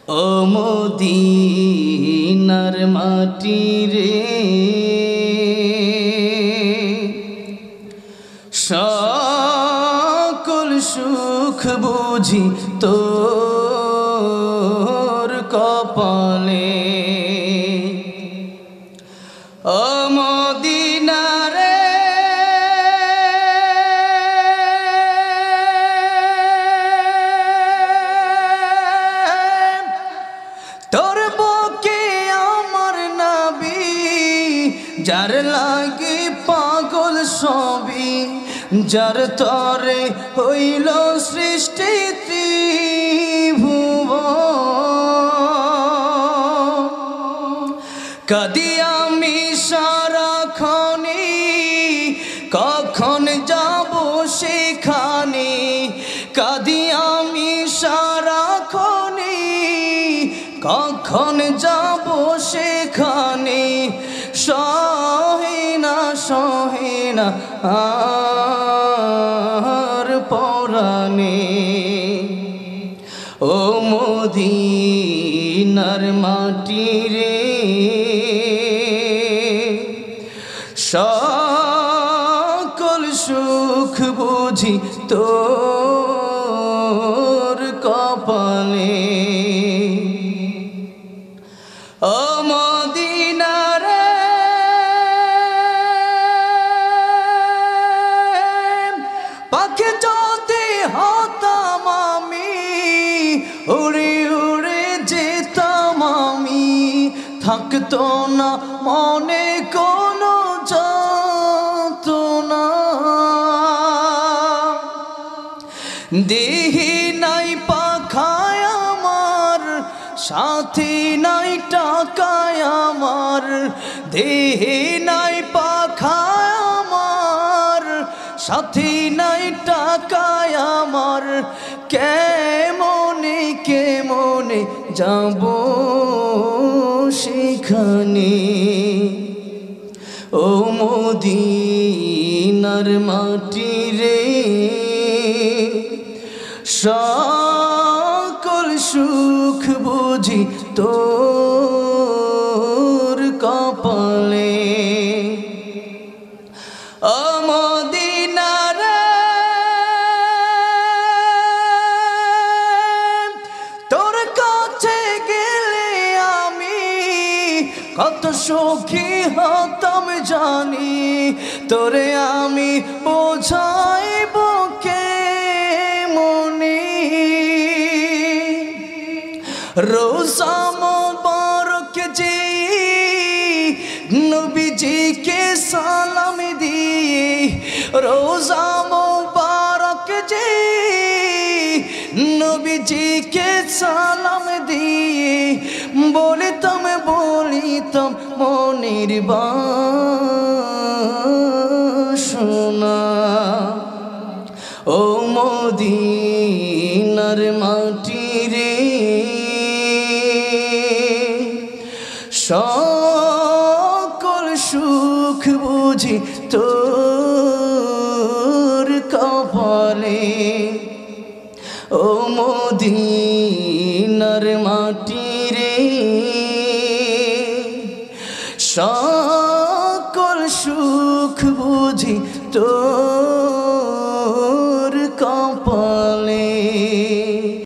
ও মদিনার মাটি রে, সকল সুখ বুঝি তোর কপালে। ও মদিনা রে, তোর বুকে আমার নবী, যার লাগি পাগল সবই, যার তরে হইল সৃষ্টি ত্রিভুবন। কাঁদি আমি সারাক্ষণে, কখন যাব সেখানে। কাঁদি আমি সারাক্ষণে, কখন যাব সেখানে। সহে না আর পরাণে। ও মদিনার মাটি রে, সকল সুখ বুঝি তোর কপালে। ও মদিনা রে, পাখি যদি হতাম আমি, উড়ে উড়ে যেতাম আমি। থাকতো না মনে কোনো যন্ত্রণা। দেহি নাই পাখায় আমার, সাথী নাই টাকায় আমার। দেহে নাই পাখায় আমার, সাথী নাই টাকায় আমার। কেমনে কেমনে যাব সেখানে। ও মদিনার মাটি রে, সকল সুখ বুঝি তোর কপালে। ও মদিনা রে, তোর কাছে গেলে আমি কত সুখী হতাম জানি। তোরে আমি বোঝাইব রোজা মোবারক যে নবীজিকে সালাম দিয়ে। রোজা মোবারক যে নবীজিকে সালাম দিয়ে। বলিতাম মনের বাসনা। ও মদিনার মাটি রে, সকল সুখ বুঝি তোর কপালে। ও মদিনার মাটি